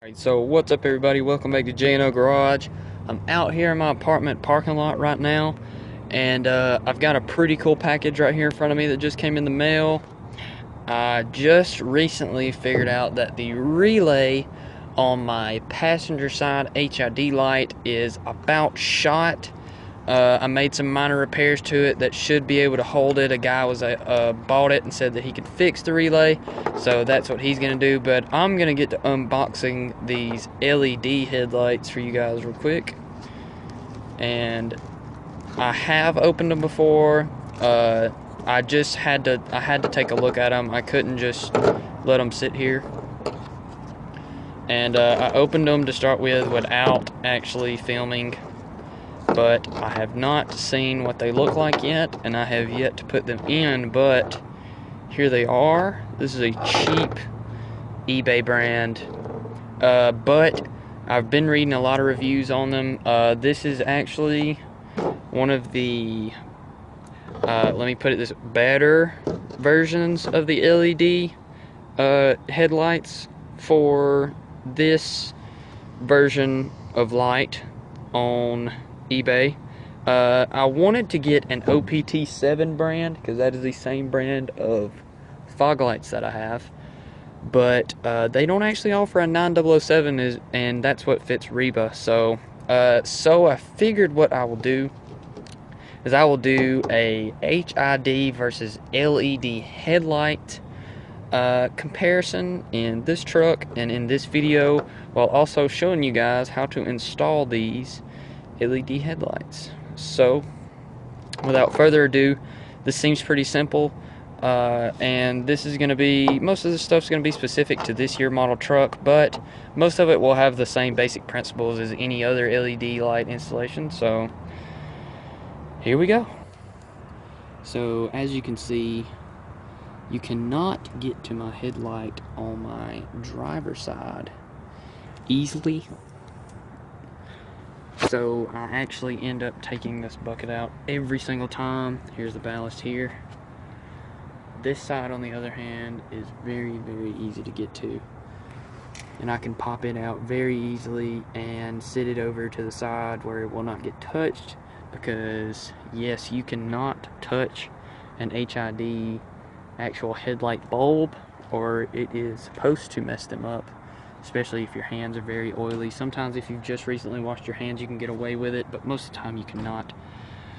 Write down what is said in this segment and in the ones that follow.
Alright, so what's up everybody, welcome back to J&O Garage. I'm out here in my apartment parking lot right now, and I've got a pretty cool package right here in front of me that just came in the mail. I just recently figured out that the relay on my passenger side HID light is about shot. I made some minor repairs to it that should be able to hold it. A guy bought it and said that he could fix the relay, so that's what he's gonna do. But I'm gonna get to unboxing these LED headlights for you guys real quick. And I have opened them before. I had to take a look at them. I couldn't just let them sit here. And I opened them to start with without actually filming, but I have not seen what they look like yet, and I have yet to put them in, but here they are. This is a cheap eBay brand, but I've been reading a lot of reviews on them. This is actually one of the, let me put it this, better versions of the LED headlights for this version of light on eBay. I wanted to get an OPT7 brand because that is the same brand of fog lights that I have, but they don't actually offer a 9007, and that's what fits Reba. So I figured what I will do is I will do a HID versus LED headlight comparison in this truck and in this video, while also showing you guys how to install these LED headlights. So without further ado, this seems pretty simple, and this is going to be, most of this stuff is going to be specific to this year model truck, but most of it will have the same basic principles as any other LED light installation. So here we go. So as you can see, you cannot get to my headlight on my driver's side easily. So I actually end up taking this bucket out every single time. Here's the ballast here. This side, on the other hand, is very, very easy to get to. And I can pop it out very easily and sit it over to the side where it will not get touched, because yes, you cannot touch an HID actual headlight bulb, or it is supposed to mess them up, especially if your hands are very oily. Sometimes if you've just recently washed your hands, you can get away with it, but most of the time you cannot.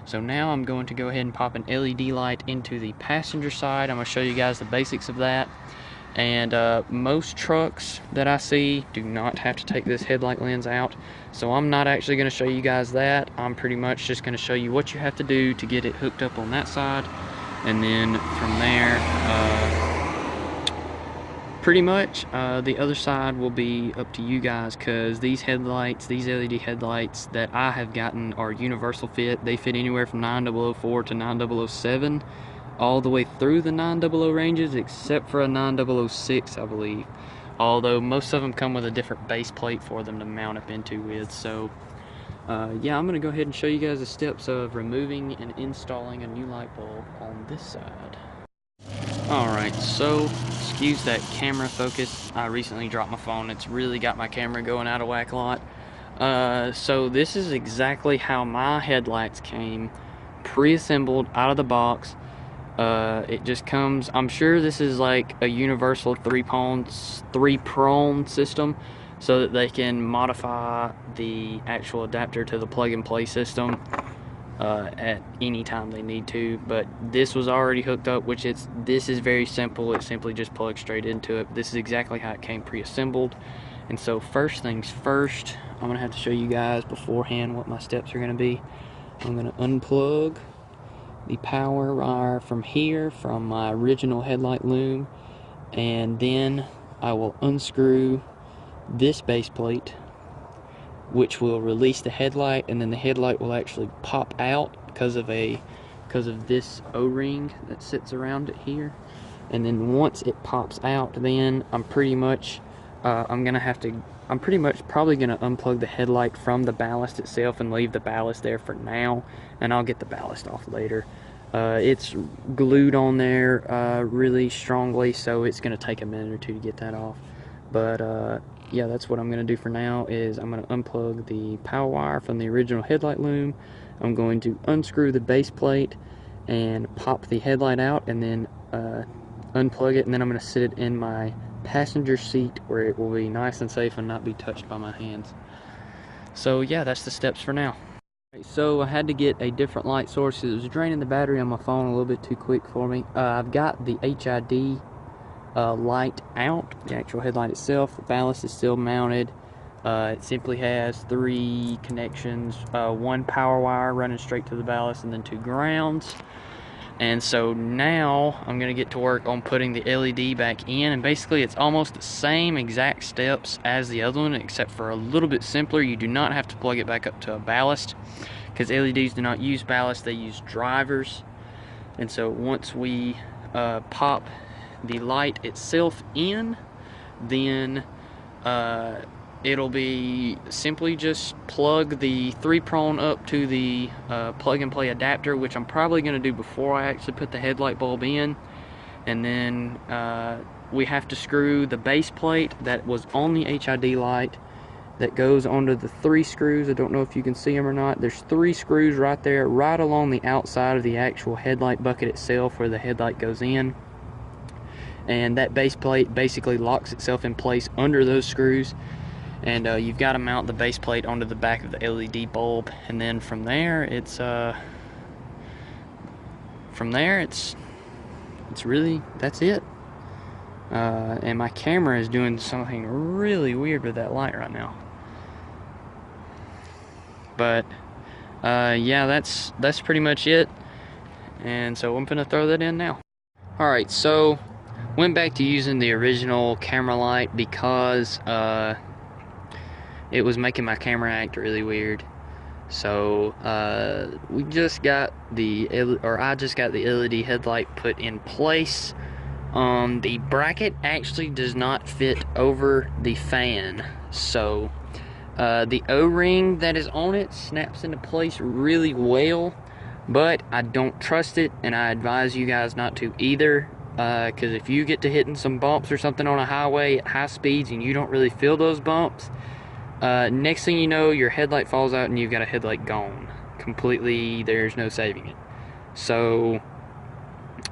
So now I'm going to go ahead and pop an LED light into the passenger side. I'm going to show you guys the basics of that. And most trucks that I see do not have to take this headlight lens out, so I'm not actually going to show you guys that. I'm pretty much just going to show you what you have to do to get it hooked up on that side, and then from there, pretty much the other side will be up to you guys, because these headlights, these LED headlights that I have gotten are universal fit. They fit anywhere from 9004 to 9007, all the way through the 900 ranges, except for a 906, I believe. Although most of them come with a different base plate for them to mount up into with. So yeah, I'm gonna go ahead and show you guys the steps of removing and installing a new light bulb on this side. Alright, so excuse that camera focus. I recently dropped my phone. It's really got my camera going out of whack a lot. So this is exactly how my headlights came, pre-assembled out of the box. It just comes, I'm sure this is like a universal three-prong system, so that they can modify the actual adapter to the plug-and-play system at any time they need to. But this was already hooked up, this is very simple. It simply just plugs straight into it. This is exactly how it came pre-assembled. And so first things first, I'm gonna have to show you guys beforehand what my steps are gonna be. I'm gonna unplug the power wire from here, from my original headlight loom, and then I will unscrew this base plate, which will release the headlight, and then the headlight will actually pop out because of this O-ring that sits around it here. And then once it pops out, then I'm pretty much probably gonna unplug the headlight from the ballast itself and leave the ballast there for now, and I'll get the ballast off later. It's glued on there really strongly, so it's gonna take a minute or two to get that off. But yeah, that's what I'm going to do for now. Is I'm going to unplug the power wire from the original headlight loom. I'm going to unscrew the base plate and pop the headlight out, and then unplug it, and then I'm going to sit it in my passenger seat where it will be nice and safe and not be touched by my hands. So yeah, that's the steps for now. So I had to get a different light source because it was draining the battery on my phone a little bit too quick for me. I've got the HID light out, the actual headlight itself. The ballast is still mounted. It simply has 3 connections, 1 power wire running straight to the ballast, and then 2 grounds. And so now I'm going to get to work on putting the LED back in, and basically it's almost the same exact steps as the other one, except for a little bit simpler. You do not have to plug it back up to a ballast, because LEDs do not use ballast, they use drivers. And so once we pop the light itself in, then it'll be simply just plug the 3-prong up to the plug and play adapter, which I'm probably going to do before I actually put the headlight bulb in. And then we have to screw the base plate that was on the HID light that goes onto the 3 screws. I don't know if you can see them or not. There's 3 screws right there, right along the outside of the actual headlight bucket itself where the headlight goes in. And that base plate basically locks itself in place under those screws. And you've got to mount the base plate onto the back of the LED bulb, and then from there it's really, that's it. And my camera is doing something really weird with that light right now. But yeah, that's pretty much it. And so I'm gonna throw that in now. Alright, so went back to using the original camera light because it was making my camera act really weird. So I just got the LED headlight put in place. The bracket actually does not fit over the fan, so the O-ring that is on it snaps into place really well, but I don't trust it, and I advise you guys not to either, because if you get to hitting some bumps or something on a highway at high speeds and you don't really feel those bumps, next thing you know, your headlight falls out and you've got a headlight gone completely. There's no saving it. So,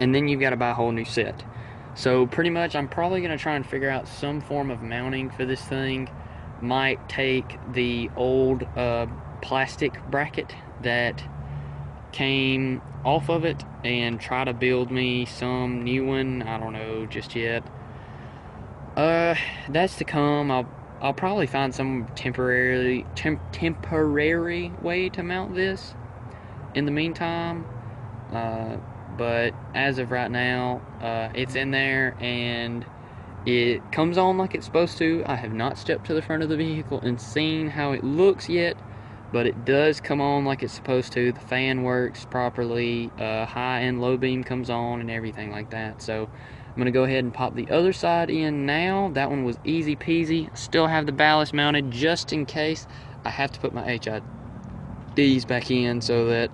and then you've got to buy a whole new set. So pretty much I'm probably going to try and figure out some form of mounting for this thing. Might take the old plastic bracket that came off of it and try to build me some new one. I don't know just yet. That's to come. I'll probably find some temporary way to mount this in the meantime. But as of right now, it's in there and it comes on like it's supposed to. I have not stepped to the front of the vehicle and seen how it looks yet, but it does come on like it's supposed to. The fan works properly, high and low beam comes on and everything like that. So I'm going to go ahead and pop the other side in now. That one was easy peasy. Still have the ballast mounted just in case I have to put my HIDs back in so that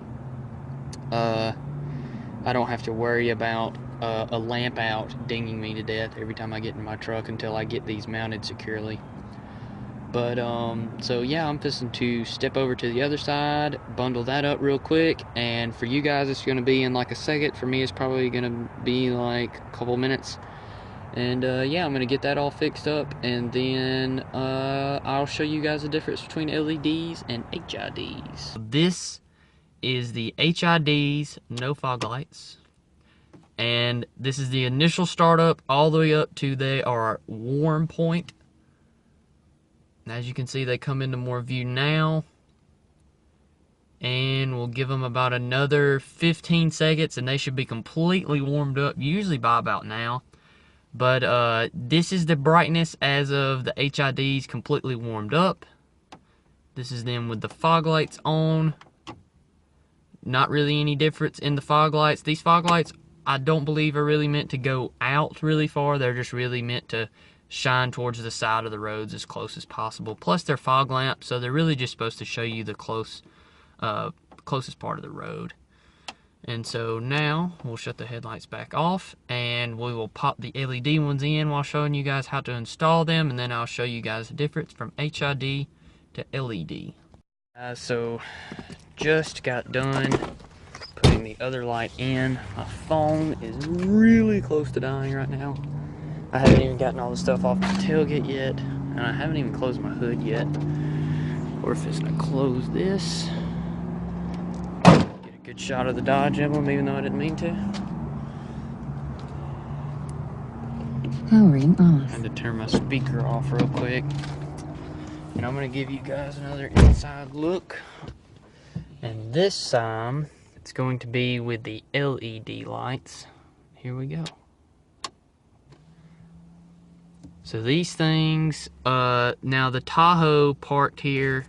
I don't have to worry about a lamp out dinging me to death every time I get in my truck until I get these mounted securely. But so yeah, I'm fixing to step over to the other side, bundle that up real quick, and for you guys it's going to be in like a second. For me it's probably going to be like a couple minutes. And yeah, I'm going to get that all fixed up, and then I'll show you guys the difference between LEDs and HIDs. This is the HIDs, no fog lights. And this is the initial startup all the way up to they are warm point. And as you can see, they come into more view now. And we'll give them about another 15 seconds and they should be completely warmed up, usually by about now. But this is the brightness as of the HIDs completely warmed up. This is them with the fog lights on. Not really any difference in the fog lights. These fog lights, I don't believe are really meant to go out really far. They're just really meant to shine towards the side of the roads as close as possible. Plus they're fog lamps, so they're really just supposed to show you the closest part of the road. And so now we'll shut the headlights back off and we will pop the LED ones in while showing you guys how to install them, and then I'll show you guys the difference from HID to LED. So just got done putting the other light in. My phone is really close to dying right now. I haven't even gotten all the stuff off the tailgate yet, and I haven't even closed my hood yet. We're just gonna close this. Get a good shot of the Dodge emblem, even though I didn't mean to. Powering off. Had to turn my speaker off real quick. And I'm gonna give you guys another inside look. And this time, it's going to be with the LED lights. Here we go. So these things, now the Tahoe parked here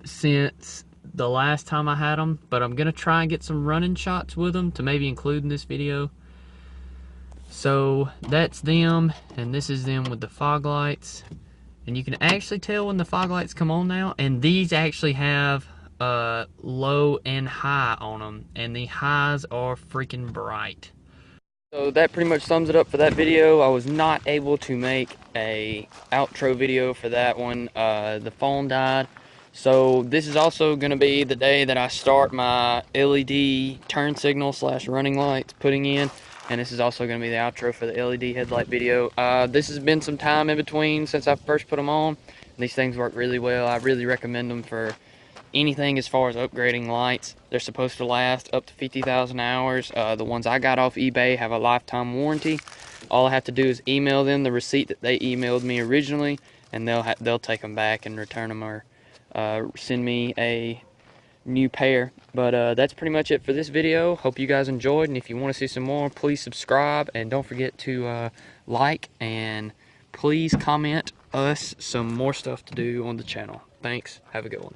since the last time I had them, but I'm gonna try and get some running shots with them to maybe include in this video. So that's them, and this is them with the fog lights. And you can actually tell when the fog lights come on now, and these actually have low and high on them, and the highs are freaking bright. So that pretty much sums it up for that video. I was not able to make a outro video for that one. The phone died. So this is also going to be the day that I start my LED turn signal / running lights putting in. And this is also going to be the outro for the LED headlight video. This has been some time in between since I first put them on. These things work really well. I really recommend them for anything as far as upgrading lights. They're supposed to last up to 50,000 hours. The ones I got off eBay have a lifetime warranty. All I have to do is email them the receipt that they emailed me originally, and they'll take them back and return them, or send me a new pair. But that's pretty much it for this video. Hope you guys enjoyed, and if you want to see some more, please subscribe, and don't forget to like, and please comment us some more stuff to do on the channel. Thanks. Have a good one.